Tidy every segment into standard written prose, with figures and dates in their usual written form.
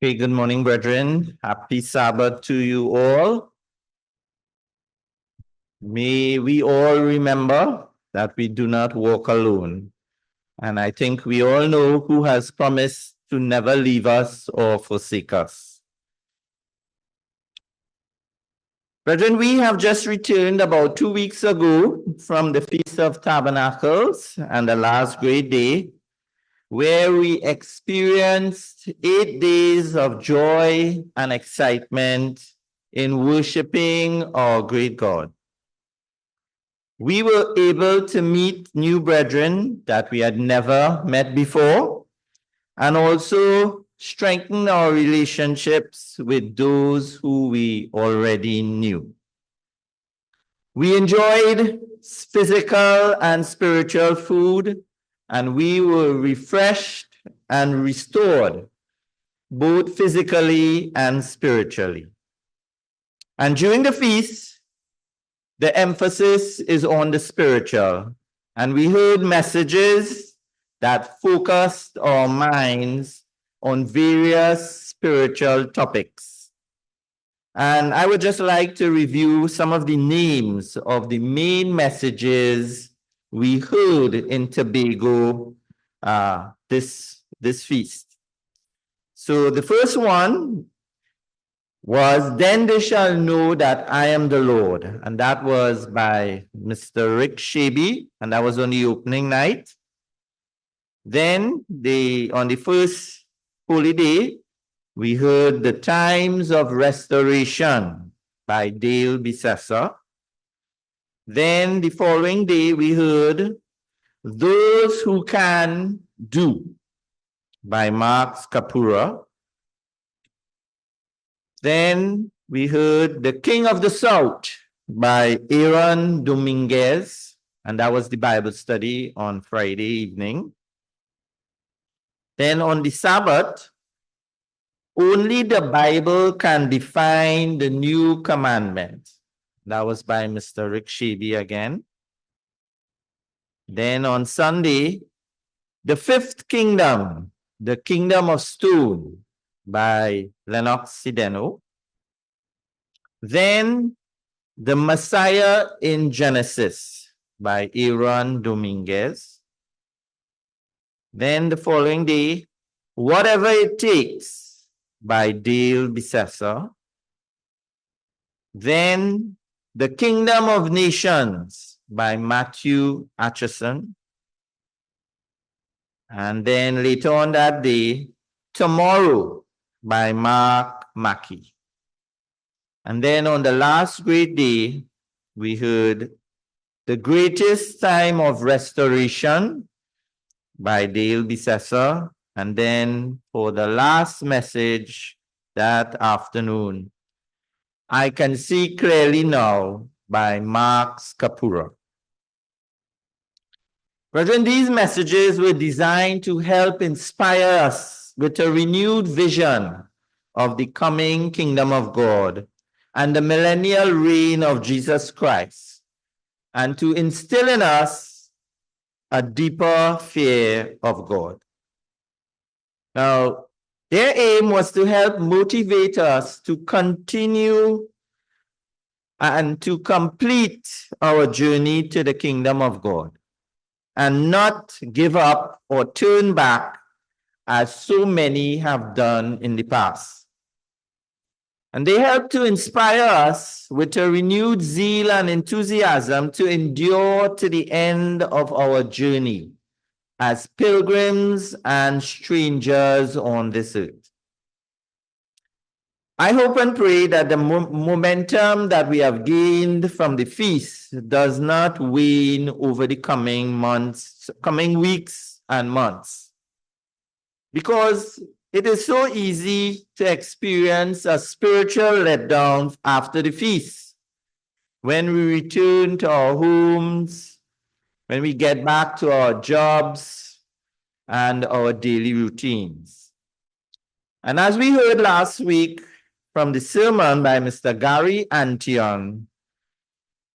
Okay, good morning, brethren. Happy Sabbath to you all. May we all remember that we do not walk alone. And I think we all know who has promised to never leave us or forsake us. Brethren, we have just returned about 2 weeks ago from the Feast of Tabernacles and the last great day, where we experienced 8 days of joy and excitement in worshiping our great God. We were able to meet new brethren that we had never met before, and also strengthen our relationships with those who we already knew. We enjoyed physical and spiritual food, and we were refreshed and restored, both physically and spiritually. And during the feast, the emphasis is on the spiritual, and we heard messages that focused our minds on various spiritual topics. And I would just like to review some of the names of the main messages we heard in Tobago this feast. So the first one was, "Then they shall know that I am the Lord." And that was by Mr. Rick Shaby, and that was on the opening night. Then on the first holy day, we heard "The Times of Restoration" by Dale Bissessar. Then the following day, we heard "Those Who Can Do" by Mark Scapura. Then we heard "The King of the South" by Aaron Dominguez, and that was the Bible study on Friday evening. Then on the Sabbath, "Only the Bible Can Define the New Commandment." That was by Mr. Rick Shaby again. Then on Sunday, "The Fifth Kingdom, the Kingdom of Stone" by Lennox Sideno. Then "The Messiah in Genesis" by Aaron Dominguez. Then the following day, "Whatever It Takes" by Dale Bissessar. Then "The Kingdom of Nations" by Matthew Atchison. And then later on that day, "Tomorrow" by Mark Mackey. And then on the last great day, we heard "The Greatest Time of Restoration" by Dale Bissessar. And then for the last message that afternoon, "I Can See Clearly Now" by Mark Scapura. Brethren, these messages were designed to help inspire us with a renewed vision of the coming kingdom of God and the millennial reign of Jesus Christ, and to instill in us a deeper fear of God. Now, their aim was to help motivate us to continue and to complete our journey to the kingdom of God, and not give up or turn back as so many have done in the past. And they help to inspire us with a renewed zeal and enthusiasm to endure to the end of our journey as pilgrims and strangers on this earth. I hope and pray that the momentum that we have gained from the feast does not wane over the coming weeks and months, because it is so easy to experience a spiritual letdown after the feast, when we return to our homes, when we get back to our jobs and our daily routines. And as we heard last week from the sermon by Mr. Gary Antion,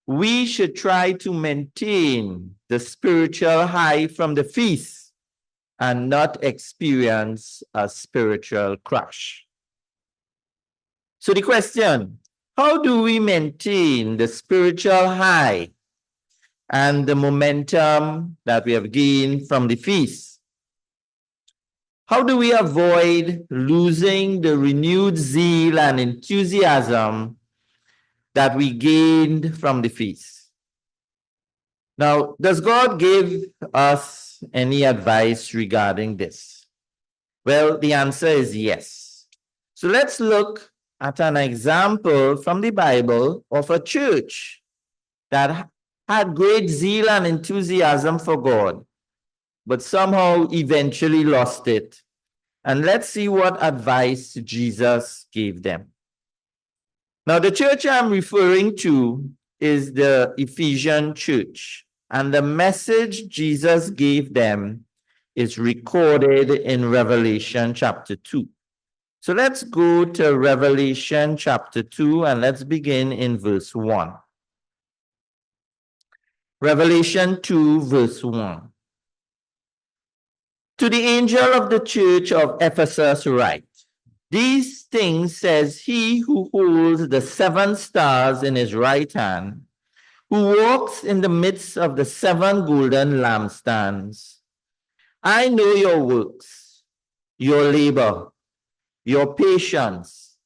we should try to maintain the spiritual high from the feast and not experience a spiritual crash. So the question, how do we maintain the spiritual high and the momentum that we have gained from the feast? How do we avoid losing the renewed zeal and enthusiasm that we gained from the feast? Now, does God give us any advice regarding this? Well, the answer is yes. So let's look at an example from the Bible of a church that had great zeal and enthusiasm for God, but somehow eventually lost it. And let's see what advice Jesus gave them. Now, the church I'm referring to is the Ephesian church, and the message Jesus gave them is recorded in Revelation chapter 2. So let's go to Revelation chapter 2 and let's begin in verse 1. Revelation 2, verse 1. To the angel of the church of Ephesus write, these things says he who holds the 7 stars in his right hand, who walks in the midst of the 7 golden lampstands. I know your works, your labor, your patience,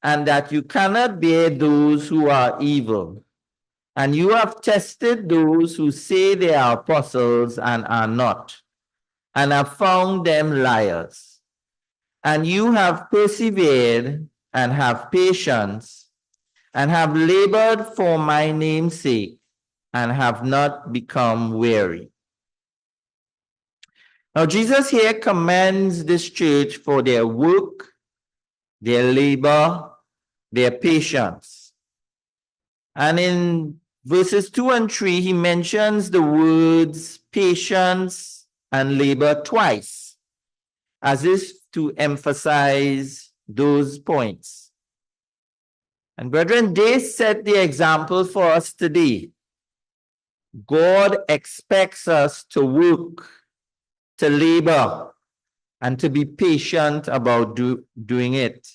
and that you cannot bear those who are evil. And you have tested those who say they are apostles and are not, and have found them liars. And you have persevered and have patience, and have labored for my name's sake, and have not become weary. Now, Jesus here commends this church for their work, their labor, their patience. And in verses 2 and 3, he mentions the words patience and labor twice, as if to emphasize those points. And brethren, they set the example for us today. God expects us to work, to labor, and to be patient about doing it.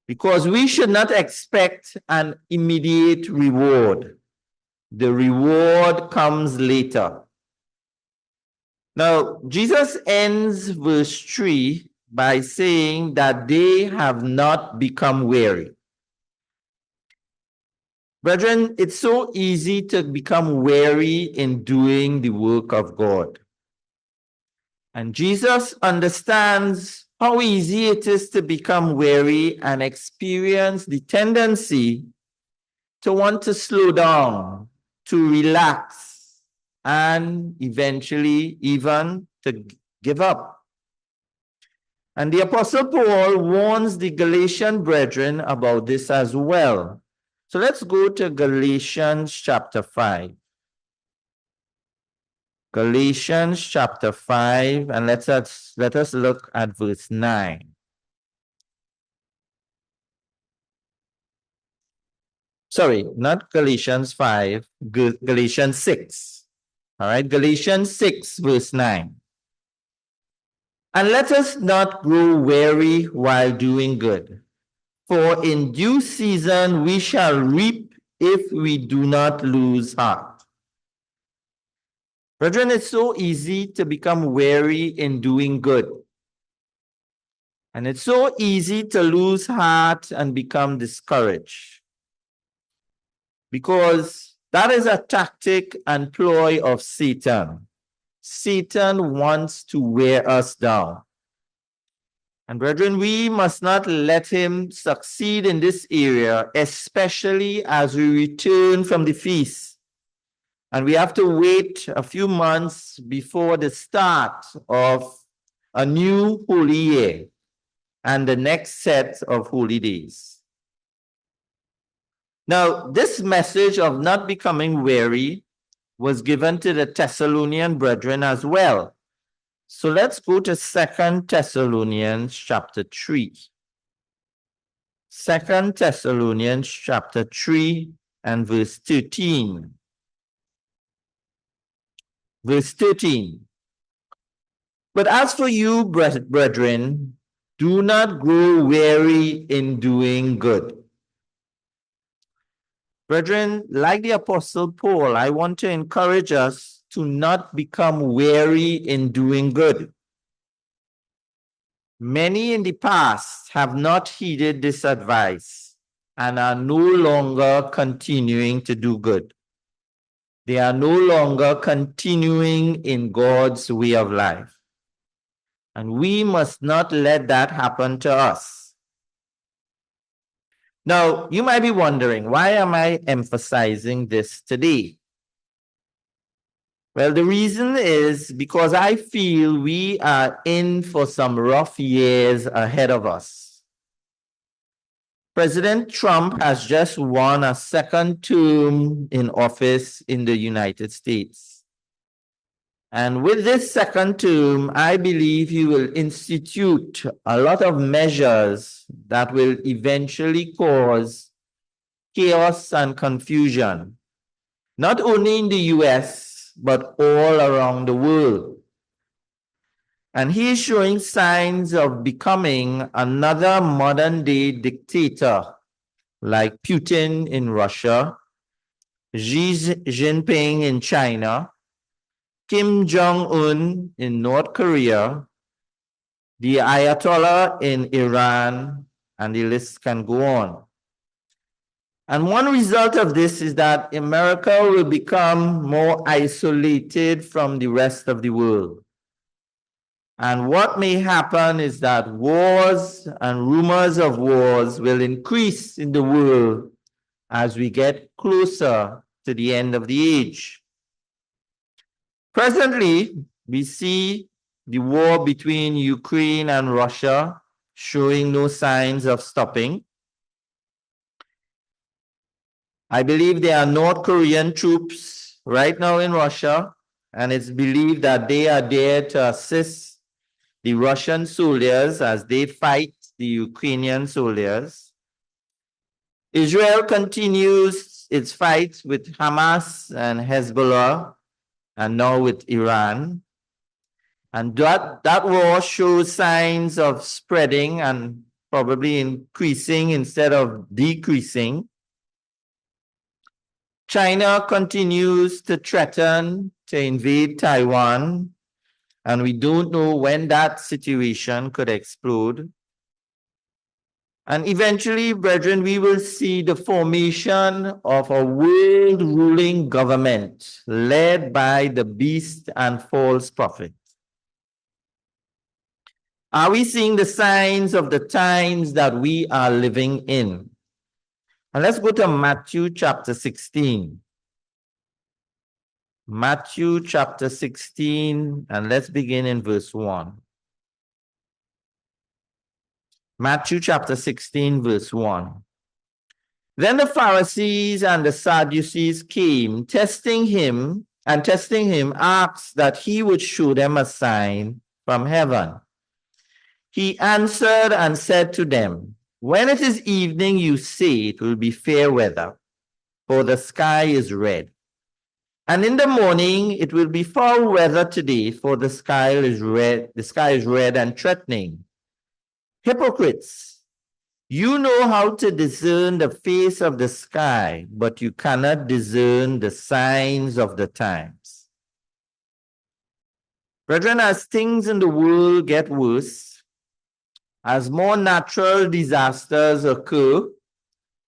Because we should not expect an immediate reward. The reward comes later. Now, Jesus ends verse 3 by saying that they have not become weary. Brethren, it's so easy to become weary in doing the work of God. And Jesus understands how easy it is to become weary and experience the tendency to want to slow down, to relax, and eventually even to give up. And the Apostle Paul warns the Galatian brethren about this as well. So let's go to Galatians chapter 5. Galatians chapter 5, and let us look at verse 9. Sorry, not Galatians 5, Galatians 6. All right, Galatians 6, verse 9. And let us not grow weary while doing good, for in due season we shall reap if we do not lose heart. Brethren, it's so easy to become weary in doing good. And it's so easy to lose heart and become discouraged. Because that is a tactic and ploy of Satan. Satan wants to wear us down. And brethren, we must not let him succeed in this area, especially as we return from the feast. And we have to wait a few months before the start of a new holy year and the next set of holy days. Now, this message of not becoming weary was given to the Thessalonian brethren as well. So let's go to 2 Thessalonians chapter 3. 2 Thessalonians chapter 3 and verse 13. Verse 13. But as for you, brethren, Do not grow weary in doing good. Brethren, like the Apostle Paul, I want to encourage us to not become weary in doing good. Many in the past have not heeded this advice and are no longer continuing to do good. They are no longer continuing in God's way of life. And we must not let that happen to us. Now, you might be wondering, why am I emphasizing this today? Well, the reason is because I feel we are in for some rough years ahead of us. President Trump has just won a second term in office in the United States. And with this second term, I believe he will institute a lot of measures that will eventually cause chaos and confusion, not only in the US, but all around the world. And he is showing signs of becoming another modern day dictator like Putin in Russia, Xi Jinping in China, Kim Jong-un in North Korea, the Ayatollah in Iran, and the list can go on. And one result of this is that America will become more isolated from the rest of the world. And what may happen is that wars and rumors of wars will increase in the world as we get closer to the end of the age. Presently, we see the war between Ukraine and Russia showing no signs of stopping. I believe there are North Korean troops right now in Russia, and it's believed that they are there to assist the Russian soldiers as they fight the Ukrainian soldiers. Israel continues its fight with Hamas and Hezbollah, and now with Iran. And that war shows signs of spreading and probably increasing instead of decreasing. China continues to threaten to invade Taiwan, and we don't know when that situation could explode. And eventually, brethren, we will see the formation of a world ruling government led by the beast and false prophet. Are we seeing the signs of the times that we are living in? And let's go to Matthew chapter 16. Matthew chapter 16, and let's begin in verse 1. Matthew chapter 16, verse 1. Then the Pharisees and the Sadducees came, testing him, asked that he would show them a sign from heaven. He answered and said to them, when it is evening, you say it will be fair weather, for the sky is red. And in the morning, it will be foul weather today, for the sky is red and threatening. Hypocrites, you know how to discern the face of the sky, but you cannot discern the signs of the times. Brethren, as things in the world get worse, as more natural disasters occur,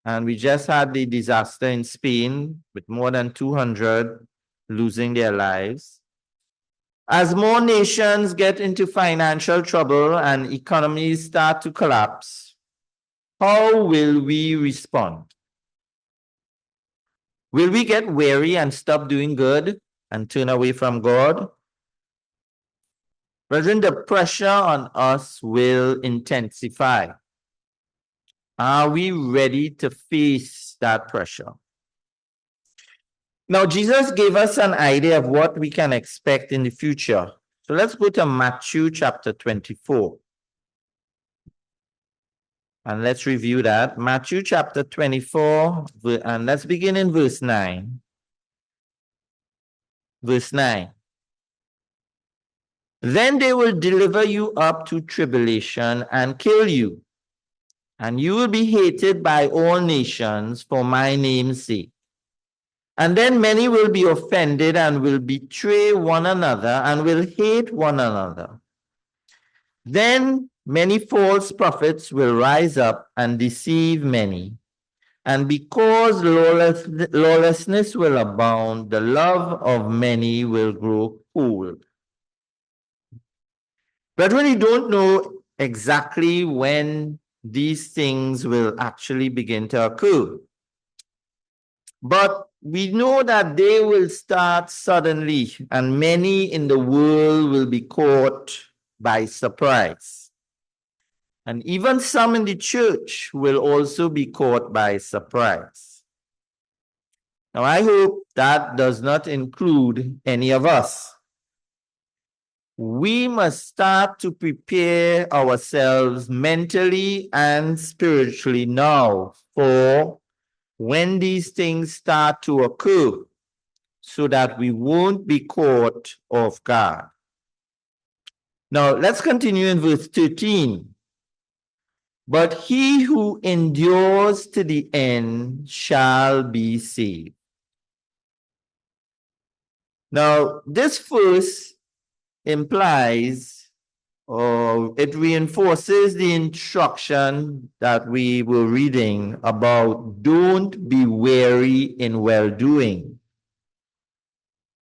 and we just had the disaster in Spain with more than 200 losing their lives. As more nations get into financial trouble and economies start to collapse, how will we respond? Will we get weary and stop doing good and turn away from God? Brethren, the pressure on us will intensify. Are we ready to face that pressure? Now, Jesus gave us an idea of what we can expect in the future. So let's go to Matthew chapter 24. And let's review that. Matthew chapter 24, and let's begin in verse 9. Verse 9. Then they will deliver you up to tribulation and kill you, and you will be hated by all nations for my name's sake. And then many will be offended and will betray one another and will hate one another. Then many false prophets will rise up and deceive many. And because lawlessness will abound, the love of many will grow cold. Brethren, we don't know exactly when these things will actually begin to occur. But we know that they will start suddenly, and many in the world will be caught by surprise. And even some in the church will also be caught by surprise. Now, I hope that does not include any of us. We must start to prepare ourselves mentally and spiritually now for when these things start to occur, so that we won't be caught off guard. Now, let's continue in verse 13. But he who endures to the end shall be saved. Now, this verse implies, or it reinforces the instruction that we were reading about don't be weary in well-doing.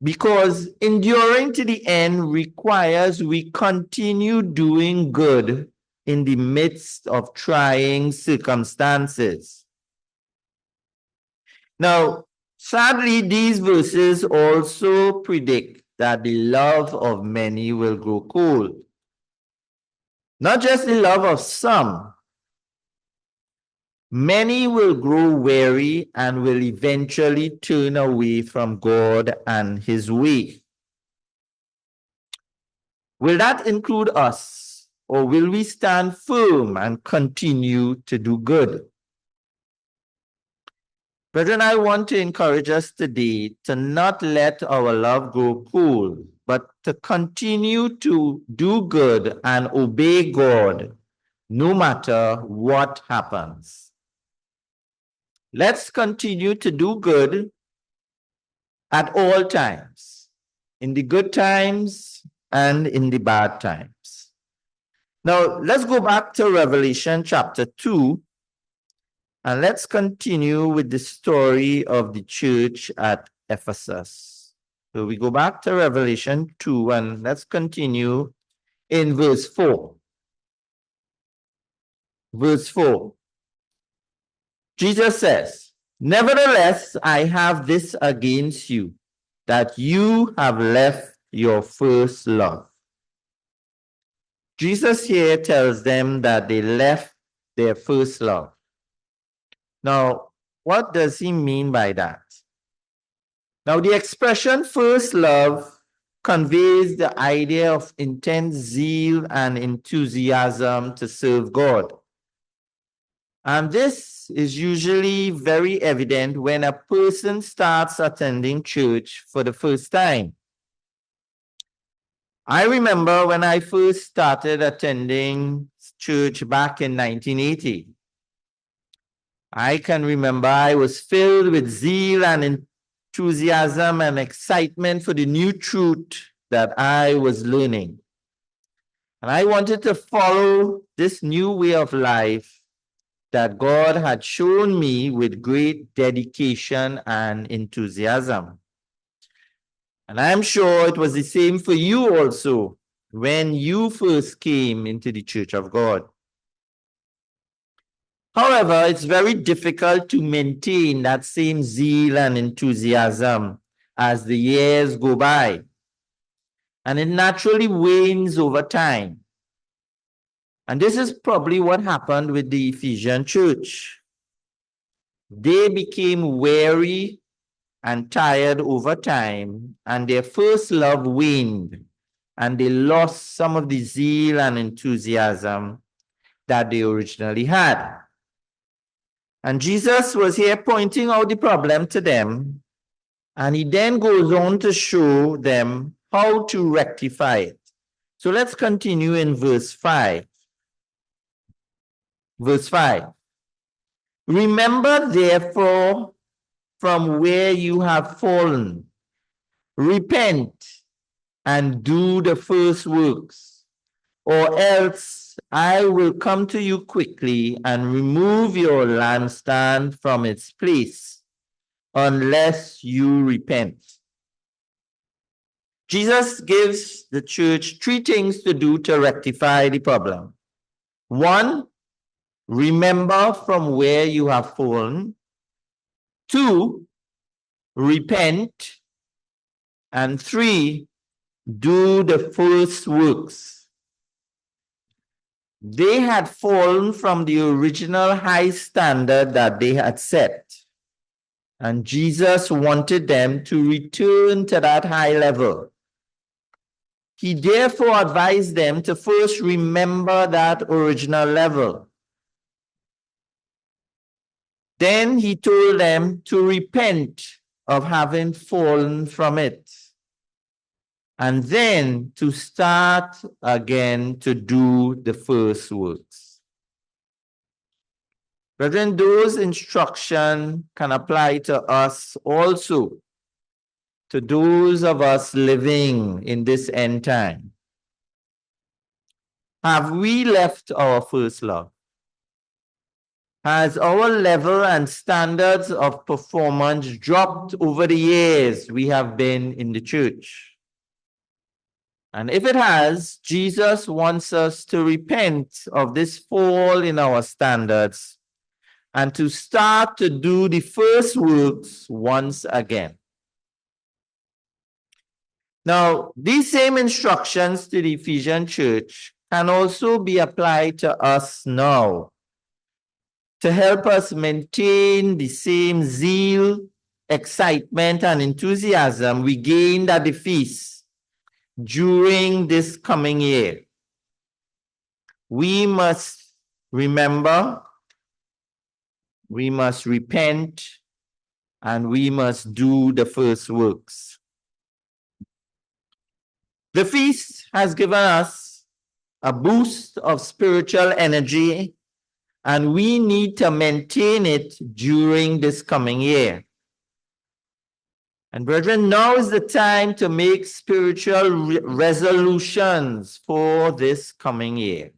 Because enduring to the end requires we continue doing good in the midst of trying circumstances. Now, sadly, these verses also predict that the love of many will grow cold. Not just the love of some. Many will grow weary and will eventually turn away from God and his way. Will that include us, or will we stand firm and continue to do good? Brethren, I want to encourage us today to not let our love grow cold, but to continue to do good and obey God no matter what happens. Let's continue to do good at all times, in the good times and in the bad times. Now, let's go back to Revelation chapter 2, and let's continue with the story of the church at Ephesus. So we go back to Revelation 2, and let's continue in verse 4. Verse 4. Jesus says, "Nevertheless, I have this against you, that you have left your first love." Jesus here tells them that they left their first love. Now, what does he mean by that? Now, the expression first love conveys the idea of intense zeal and enthusiasm to serve God. And this is usually very evident when a person starts attending church for the first time. I remember when I first started attending church back in 1980. I can remember I was filled with zeal and enthusiasm and excitement for the new truth that I was learning. And I wanted to follow this new way of life that God had shown me with great dedication and enthusiasm. And I'm sure it was the same for you also when you first came into the Church of God. However, it's very difficult to maintain that same zeal and enthusiasm as the years go by. And it naturally wanes over time. And this is probably what happened with the Ephesian church. They became weary and tired over time, and their first love waned, and they lost some of the zeal and enthusiasm that they originally had. And Jesus was here pointing out the problem to them, and he then goes on to show them how to rectify it. So let's continue in verse 5. Verse 5. Remember therefore from where you have fallen. Repent and do the first works, or else I will come to you quickly and remove your lampstand from its place, unless you repent. Jesus gives the church three things to do to rectify the problem. One, remember from where you have fallen. Two, repent. And three, do the first works. They had fallen from the original high standard that they had set. And Jesus wanted them to return to that high level. He therefore advised them to first remember that original level. Then he told them to repent of having fallen from it. And then to start again to do the first works. Brethren, those instructions can apply to us also, to those of us living in this end time. Have we left our first love? Has our level and standards of performance dropped over the years we have been in the church? And if it has, Jesus wants us to repent of this fall in our standards and to start to do the first works once again. Now, these same instructions to the Ephesian church can also be applied to us now to help us maintain the same zeal, excitement, and enthusiasm we gained at the feast during this coming year. We must remember, we must repent, and we must do the first works. The feast has given us a boost of spiritual energy, and we need to maintain it during this coming year. And brethren, now is the time to make spiritual resolutions for this coming year.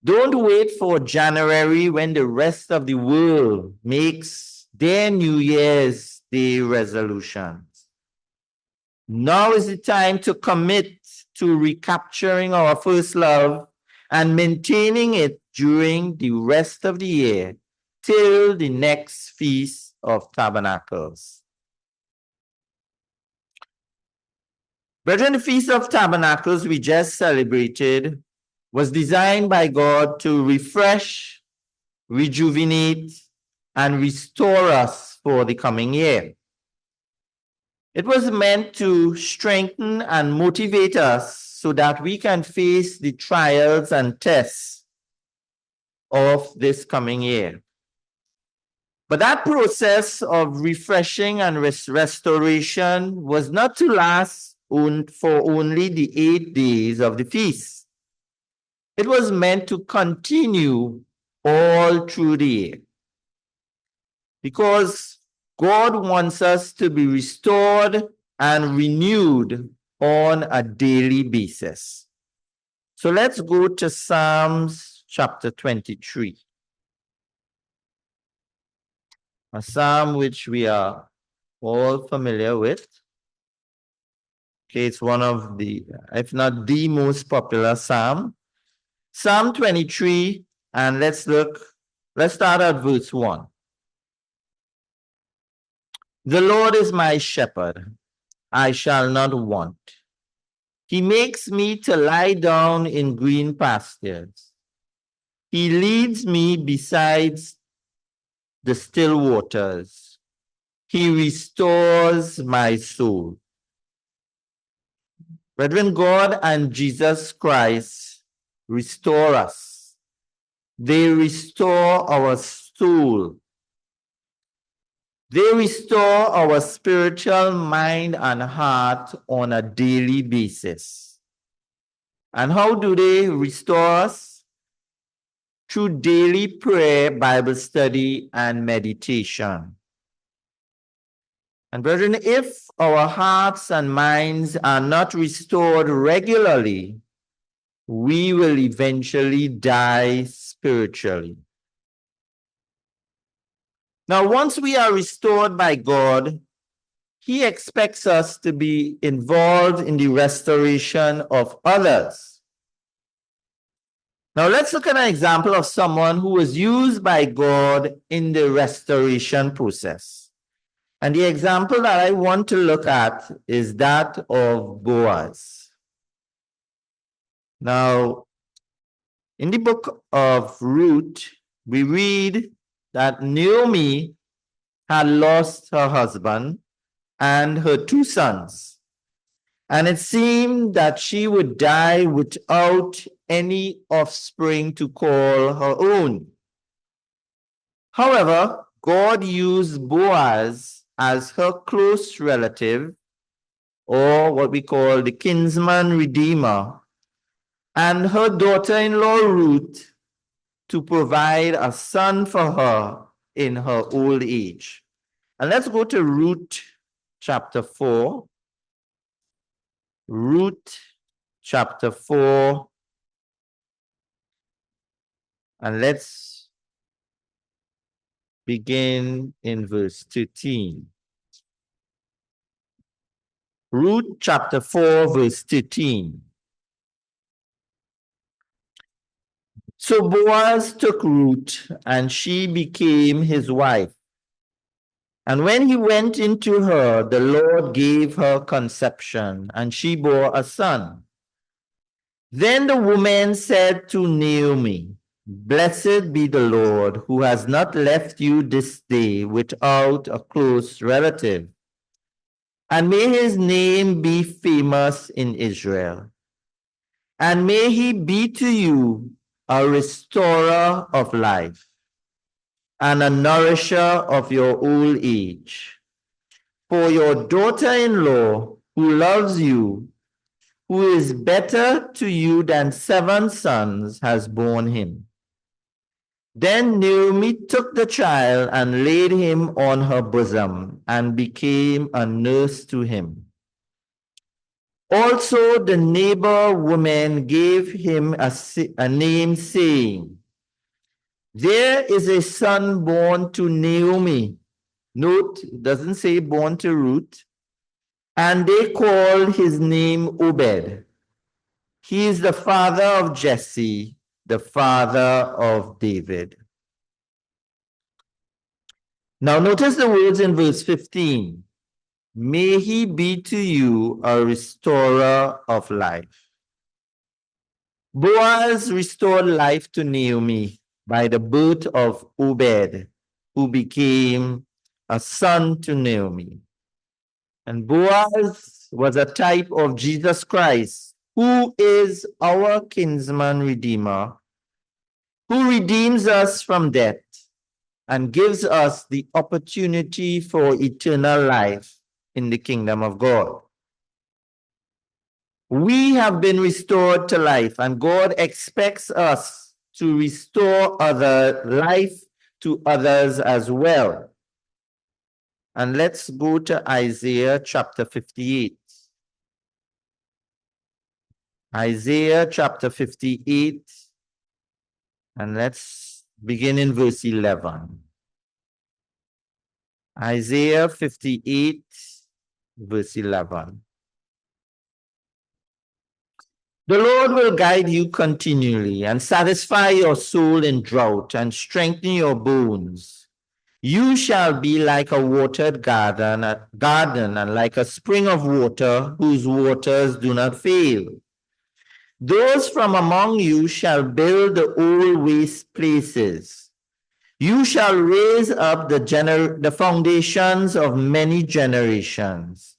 Don't wait for January when the rest of the world makes their New Year's Day resolutions. Now is the time to commit to recapturing our first love and maintaining it during the rest of the year till the next Feast of Tabernacles. Brethren, the Feast of Tabernacles we just celebrated was designed by God to refresh, rejuvenate, and restore us for the coming year. It was meant to strengthen and motivate us so that we can face the trials and tests of this coming year. But that process of refreshing and restoration was not to last for only the 8 days of the feast. It was meant to continue all through the year. Because God wants us to be restored and renewed on a daily basis. So let's go to Psalms chapter 23. A psalm which we are all familiar with. Okay, it's one of the, if not the most popular psalm. Psalm 23, and let's start at verse 1. The Lord is my shepherd, I shall not want. He makes me to lie down in green pastures. He leads me beside the still waters. He restores my soul. Brethren, God and Jesus Christ restore us. They restore our soul. They restore our spiritual mind and heart on a daily basis. And how do they restore us? Through daily prayer, Bible study, and meditation. And brethren, if our hearts and minds are not restored regularly, we will eventually die spiritually. Now, once we are restored by God, He expects us to be involved in the restoration of others. Now, let's look at an example of someone who was used by God in the restoration process. And the example that I want to look at is that of Boaz. Now, in the book of Ruth, we read that Naomi had lost her husband and her 2 sons. And it seemed that she would die without any offspring to call her own. However, God used Boaz as her close relative, or what we call the kinsman redeemer, and her daughter-in-law Ruth to provide a son for her in her old age. And let's go to Ruth chapter 4. Ruth chapter 4. And let's begin in verse 13. Ruth chapter 4, verse 13. So Boaz took Ruth, and she became his wife. And when he went into her, the Lord gave her conception, and she bore a son. Then the woman said to Naomi, "Blessed be the Lord, who has not left you this day without a close relative. And may his name be famous in Israel. And may he be to you a restorer of life and a nourisher of your old age. For your daughter-in-law, who loves you, who is better to you than 7 sons, has borne him." Then Naomi took the child and laid him on her bosom and became a nurse to him. Also the neighbor woman gave him a name, saying, "There is a son born to Naomi." Note, it doesn't say born to Ruth. "And they called his name Obed. He is the father of Jesse, the father of David." Now notice the words in verse 15. May he be to you a restorer of life. Boaz restored life to Naomi by the birth of Obed, who became a son to Naomi. And Boaz was a type of Jesus Christ, who is our kinsman redeemer, who redeems us from death and gives us the opportunity for eternal life in the kingdom of God. We have been restored to life, and God expects us to restore other life to others as well. And let's go to Isaiah chapter 58. Isaiah chapter 58, and let's begin in verse 11. Isaiah 58, verse 11. The Lord will guide you continually and satisfy your soul in drought and strengthen your bones. You shall be like a watered garden and like a spring of water whose waters do not fail. Those from among you shall build the old waste places. You shall raise up the foundations of many generations.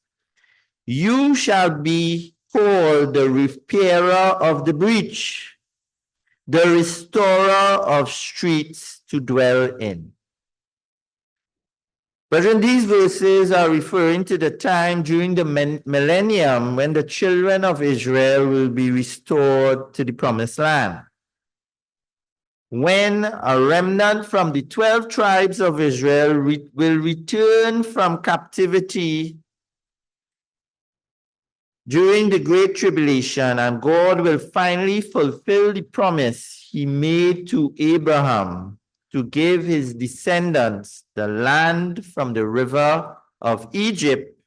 You shall be called the repairer of the breach, the restorer of streets to dwell in. Brethren, these verses are referring to the time during the millennium when the children of Israel will be restored to the promised land. When a remnant from the 12 tribes of Israel will return from captivity during the Great Tribulation, and God will finally fulfill the promise he made to Abraham to give his descendants the land from the river of Egypt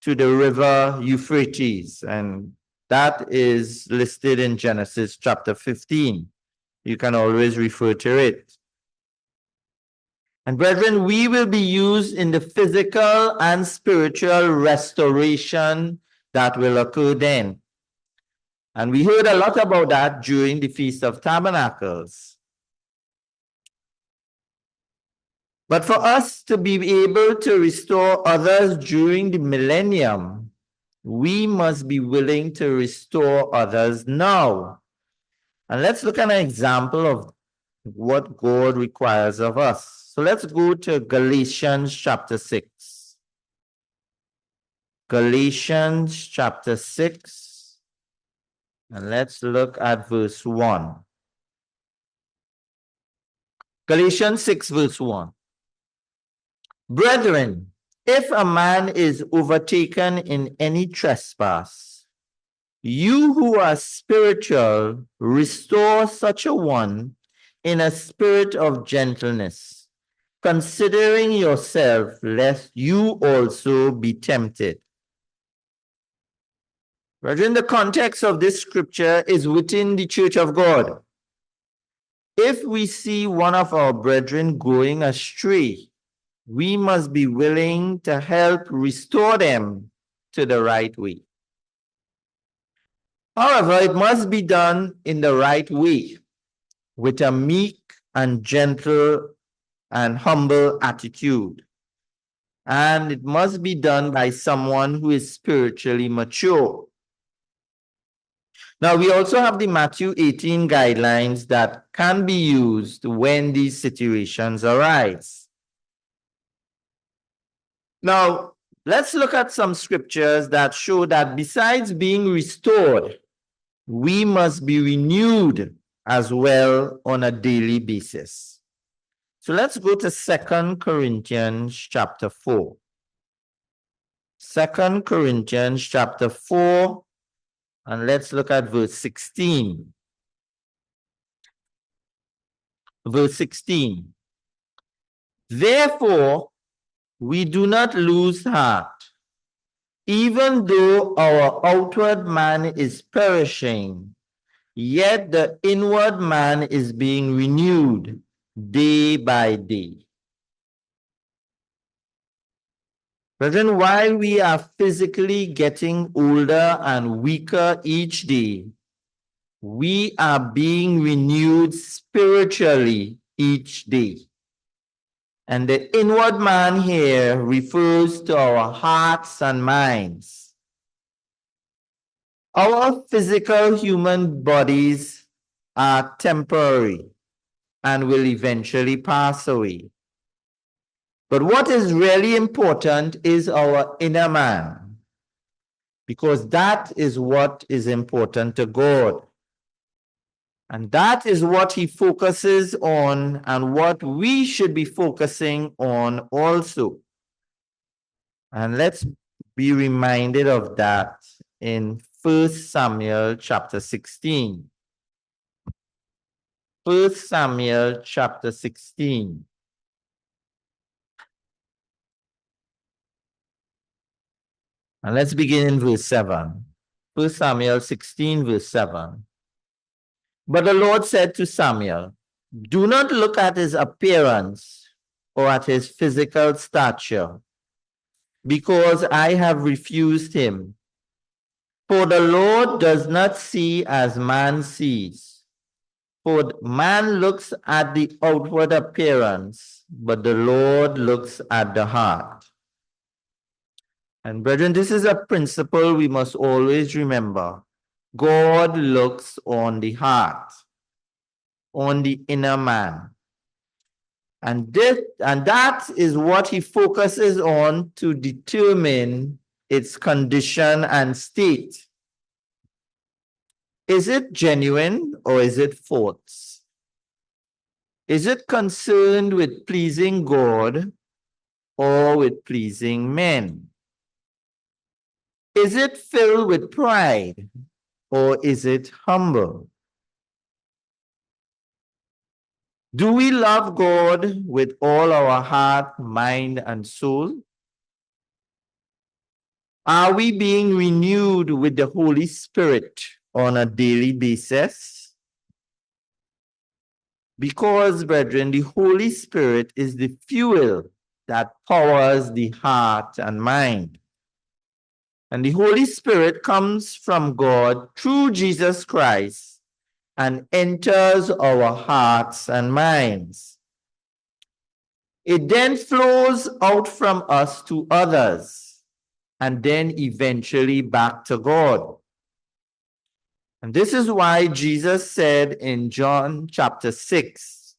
to the river Euphrates. And that is listed in Genesis chapter 15. You can always refer to it. And brethren, we will be used in the physical and spiritual restoration that will occur then. And we heard a lot about that during the Feast of Tabernacles. But for us to be able to restore others during the millennium, we must be willing to restore others now. And let's look at an example of what God requires of us. So let's go to Galatians chapter 6. Galatians chapter 6. And let's look at verse 1. Galatians 6 verse 1. Brethren, if a man is overtaken in any trespass, you who are spiritual, restore such a one in a spirit of gentleness, considering yourself, lest you also be tempted. Brethren, the context of this scripture is within the church of God. If we see one of our brethren going astray, we must be willing to help restore them to the right way. However, it must be done in the right way, with a meek and gentle and humble attitude. And it must be done by someone who is spiritually mature. Now, we also have the Matthew 18 guidelines that can be used when these situations arise. Now, let's look at some scriptures that show that besides being restored, we must be renewed as well on a daily basis. So let's go to 2 Corinthians chapter 4. 2 Corinthians chapter 4, and let's look at verse 16. Verse 16. Therefore, we do not lose heart, even though our outward man is perishing, yet the inward man is being renewed day by day. Brethren, while we are physically getting older and weaker each day, we are being renewed spiritually each day. And the inward man here refers to our hearts and minds. Our physical human bodies are temporary and will eventually pass away. But what is really important is our inner man, because that is what is important to God. And that is what he focuses on and what we should be focusing on also. And let's be reminded of that in 1 Samuel chapter 16. 1 Samuel chapter 16. And let's begin in verse 7. 1 Samuel 16 verse 7. But the Lord said to Samuel, do not look at his appearance or at his physical stature, because I have refused him. For the Lord does not see as man sees. For man looks at the outward appearance, but the Lord looks at the heart. And brethren, this is a principle we must always remember. God looks on the heart, on the inner man. And that is what he focuses on to determine its condition and state. Is it genuine or is it false? Is it concerned with pleasing God or with pleasing men? Is it filled with pride or is it humble? Do we love God with all our heart, mind, and soul? Are we being renewed with the Holy Spirit on a daily basis? Because, brethren, the Holy Spirit is the fuel that powers the heart and mind. And the Holy Spirit comes from God through Jesus Christ and enters our hearts and minds. It then flows out from us to others and then eventually back to God. And this is why Jesus said in John chapter 6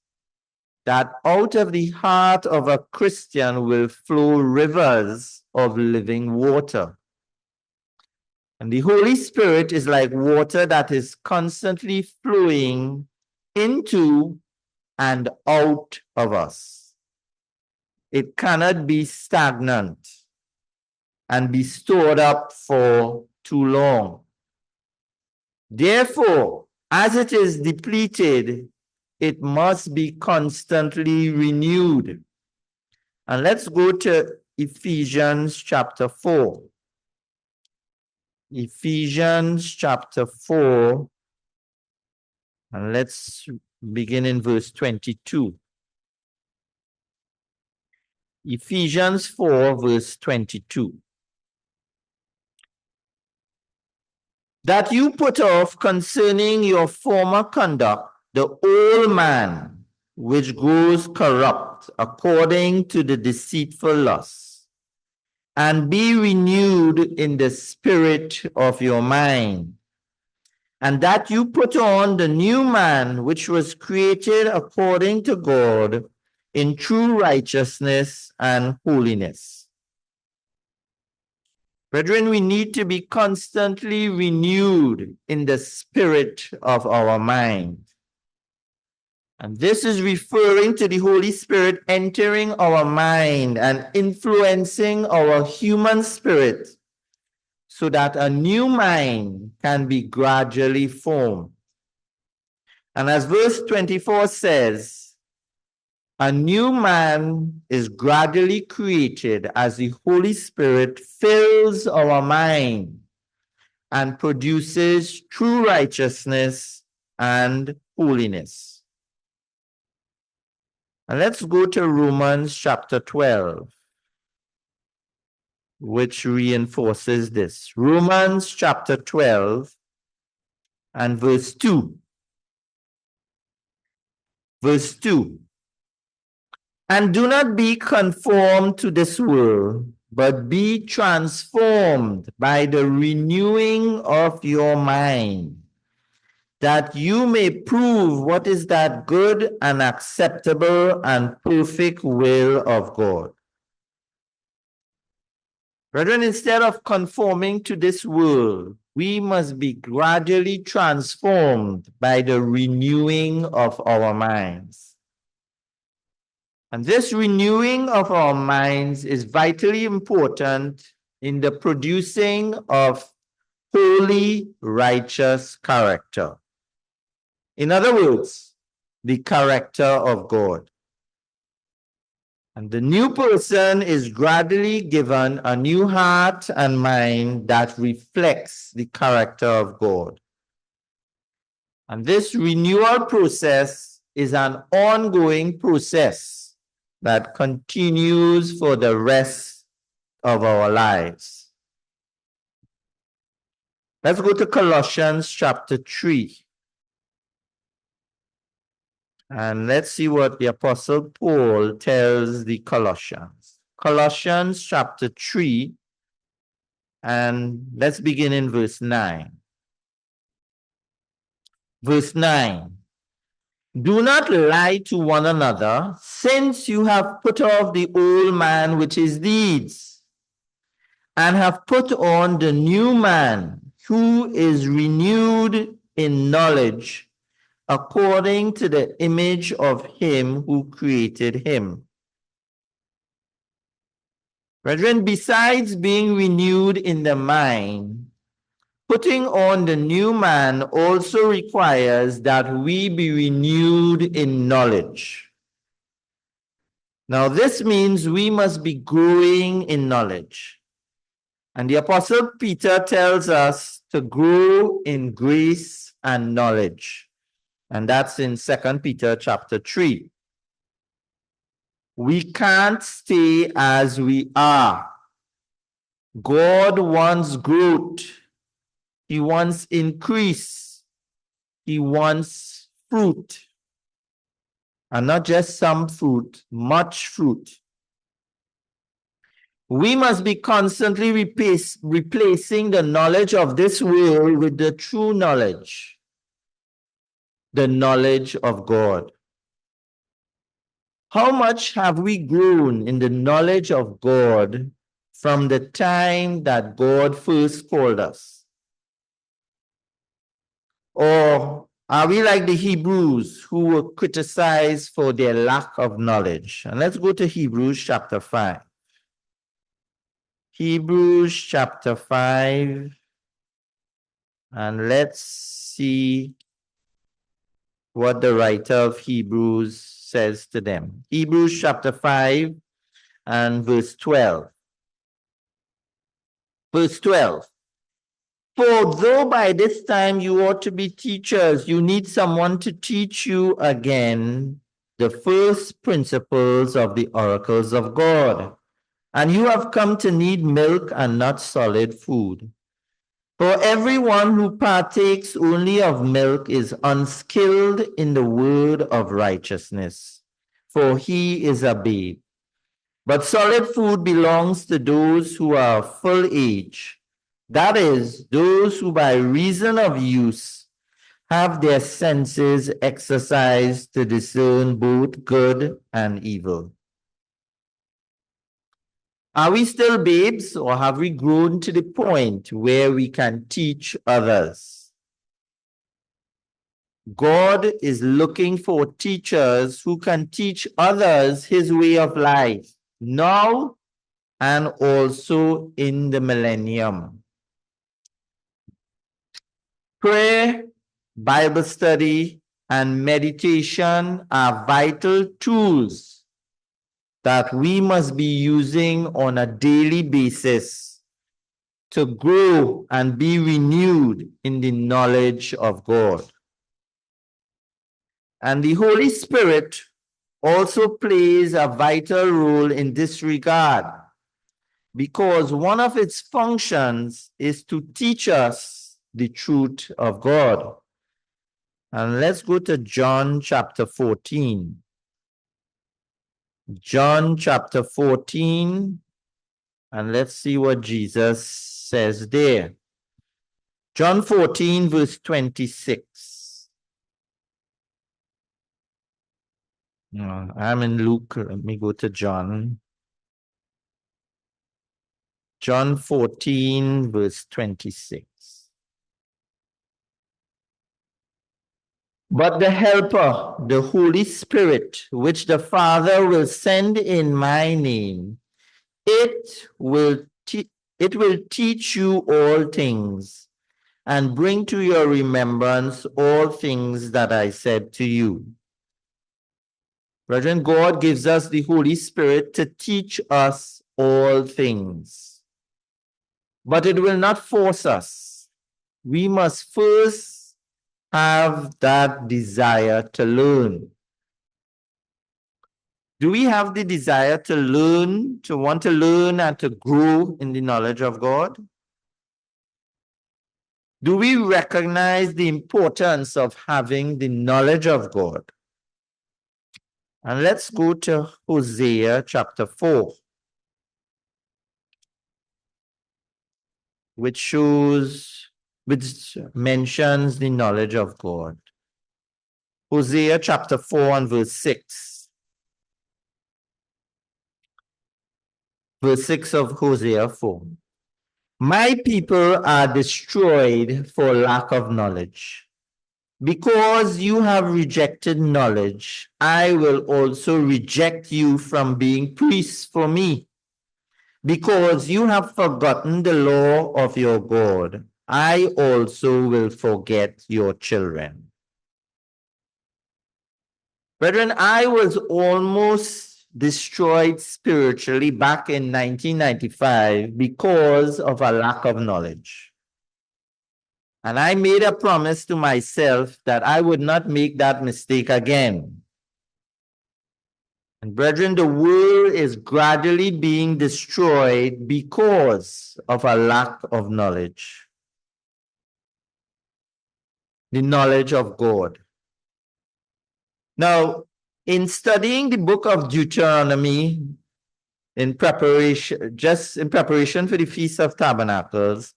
that out of the heart of a Christian will flow rivers of living water. And the Holy Spirit is like water that is constantly flowing into and out of us. It cannot be stagnant and be stored up for too long. Therefore, as it is depleted, it must be constantly renewed. And let's go to Ephesians chapter 4. Ephesians chapter 4, and let's begin in verse 22. Ephesians 4, verse 22. That you put off concerning your former conduct the old man, which grows corrupt according to the deceitful lusts, and be renewed in the spirit of your mind, and that you put on the new man, which was created according to God in true righteousness and holiness. Brethren, we need to be constantly renewed in the spirit of our mind. And this is referring to the Holy Spirit entering our mind and influencing our human spirit so that a new mind can be gradually formed. And as verse 24 says, a new man is gradually created as the Holy Spirit fills our mind and produces true righteousness and holiness. And let's go to Romans chapter 12, which reinforces this. Romans chapter 12 and verse 2. Verse 2. And do not be conformed to this world, but be transformed by the renewing of your mind, that you may prove what is that good and acceptable and perfect will of God. Brethren, instead of conforming to this world, we must be gradually transformed by the renewing of our minds. And this renewing of our minds is vitally important in the producing of holy, righteous character. In other words, the character of God. And the new person is gradually given a new heart and mind that reflects the character of God. And this renewal process is an ongoing process that continues for the rest of our lives. Let's go to Colossians chapter 3. And let's see what the Apostle Paul tells the Colossians. Colossians chapter 3, and let's begin in verse 9. Verse 9. Do not lie to one another, since you have put off the old man with his deeds, and have put on the new man, who is renewed in knowledge, according to the image of him who created him. Brethren, besides being renewed in the mind, putting on the new man also requires that we be renewed in knowledge. Now, this means we must be growing in knowledge. And the Apostle Peter tells us to grow in grace and knowledge. And that's in 2 Peter chapter 3. We can't stay as we are. God wants growth. He wants increase. He wants fruit. And not just some fruit, much fruit. We must be constantly replacing the knowledge of this world with the true knowledge, the knowledge of God. How much have we grown in the knowledge of God from the time that God first called us? Or are we like the Hebrews who were criticized for their lack of knowledge? And let's go to Hebrews chapter 5. Hebrews chapter 5. And let's see what the writer of Hebrews says to them. Hebrews chapter 5 and verse 12. Verse 12. For though by this time you ought to be teachers, you need someone to teach you again the first principles of the oracles of God. And you have come to need milk and not solid food. For everyone who partakes only of milk is unskilled in the word of righteousness, for he is a babe. But solid food belongs to those who are full age, that is, those who by reason of use have their senses exercised to discern both good and evil. Are we still babes, or have we grown to the point where we can teach others? God is looking for teachers who can teach others his way of life, now and also in the millennium. Prayer, Bible study, and meditation are vital tools that we must be using on a daily basis to grow and be renewed in the knowledge of God. And the Holy Spirit also plays a vital role in this regard, because one of its functions is to teach us the truth of God. And let's go to John chapter 14. John chapter 14, and let's see what Jesus says there. John 14, verse 26. I'm in Luke. Let me go to John. John 14, verse 26. But the Helper, the Holy Spirit, which the Father will send in my name, it will teach you all things and bring to your remembrance all things that I said to you. Brethren, God gives us the Holy Spirit to teach us all things. But it will not force us. We must first have that desire to learn. Do we have the desire to learn, to want to learn and to grow in the knowledge of God? Do we recognize the importance of having the knowledge of God? And let's go to Hosea chapter 4, which mentions the knowledge of God. Hosea chapter 4 and verse 6. Verse 6 of Hosea 4. My people are destroyed for lack of knowledge. Because you have rejected knowledge, I will also reject you from being priests for me. Because you have forgotten the law of your God, I also will forget your children. Brethren, I was almost destroyed spiritually back in 1995 because of a lack of knowledge. And I made a promise to myself that I would not make that mistake again. And brethren, the world is gradually being destroyed because of a lack of knowledge. The knowledge of God. Now, in studying the book of Deuteronomy in preparation for the Feast of Tabernacles,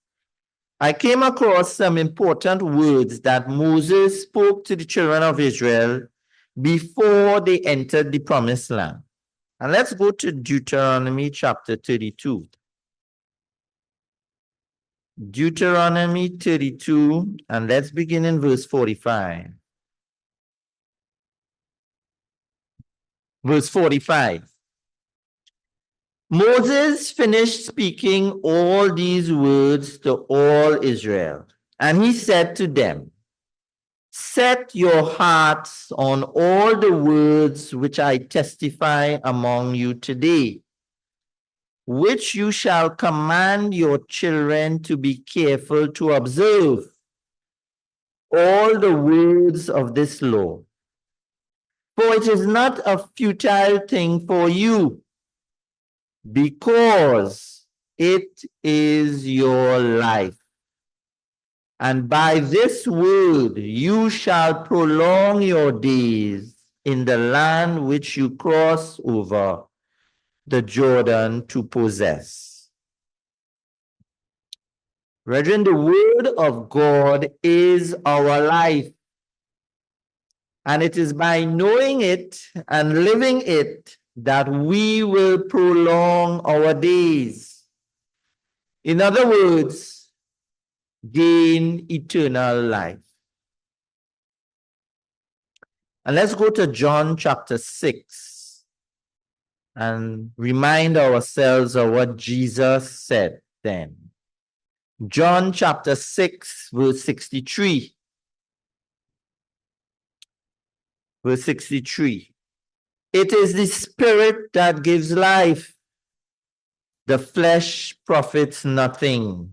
I came across some important words that Moses spoke to the children of Israel before they entered the promised land. And let's go to Deuteronomy chapter 32. Deuteronomy 32, and let's begin in verse 45. Verse 45. Moses finished speaking all these words to all Israel, and he said to them, set your hearts on all the words which I testify among you today, which you shall command your children to be careful to observe all the words of this law. For it is not a futile thing for you, because it is your life. And by this word you shall prolong your days in the land which you cross over the Jordan to possess. Brethren, the word of God is our life. And it is by knowing it and living it that we will prolong our days. In other words, gain eternal life. And let's go to John chapter 6 and remind ourselves of what Jesus said then. John chapter 6, verse 63. Verse 63. It is the spirit that gives life. The flesh profits nothing.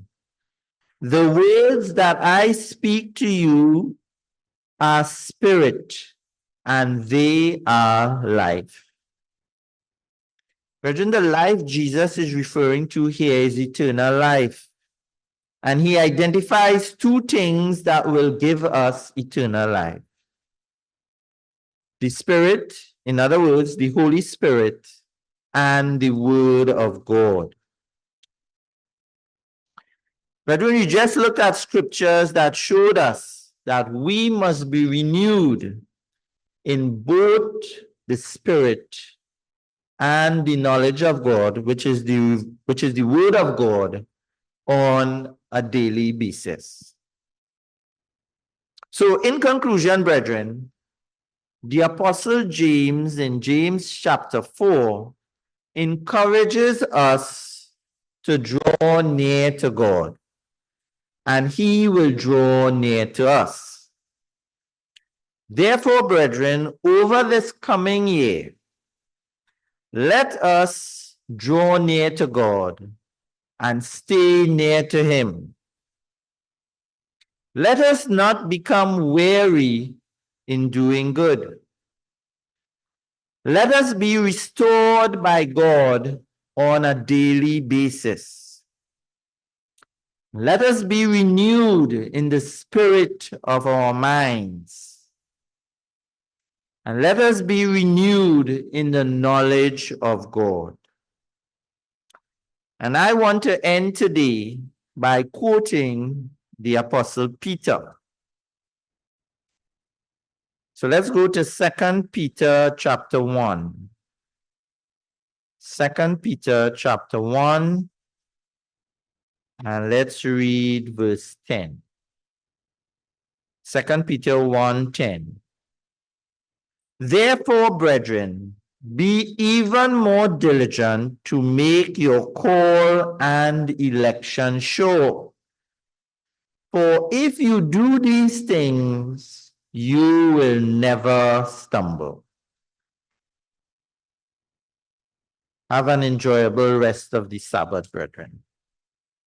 The words that I speak to you are spirit, and they are life. Brethren, the life Jesus is referring to here is eternal life. And he identifies two things that will give us eternal life. The Spirit, in other words, the Holy Spirit, and the Word of God. Brethren, you just looked at scriptures that showed us that we must be renewed in both the Spirit and the knowledge of God, which is the Word of God, on a daily basis. So in conclusion, brethren, the Apostle James in James chapter 4 encourages us to draw near to God, and he will draw near to us. Therefore, brethren, over this coming year, let us draw near to God and stay near to him. Let us not become weary in doing good. Let us be restored by God on a daily basis. Let us be renewed in the spirit of our minds. And let us be renewed in the knowledge of God. And I want to end today by quoting the Apostle Peter. So let's go to 2 Peter chapter 1. 2 Peter chapter 1, and let's read verse 10. 2 Peter 1:10. Therefore, brethren, be even more diligent to make your call and election sure. For if you do these things, you will never stumble. Have an enjoyable rest of the Sabbath, brethren.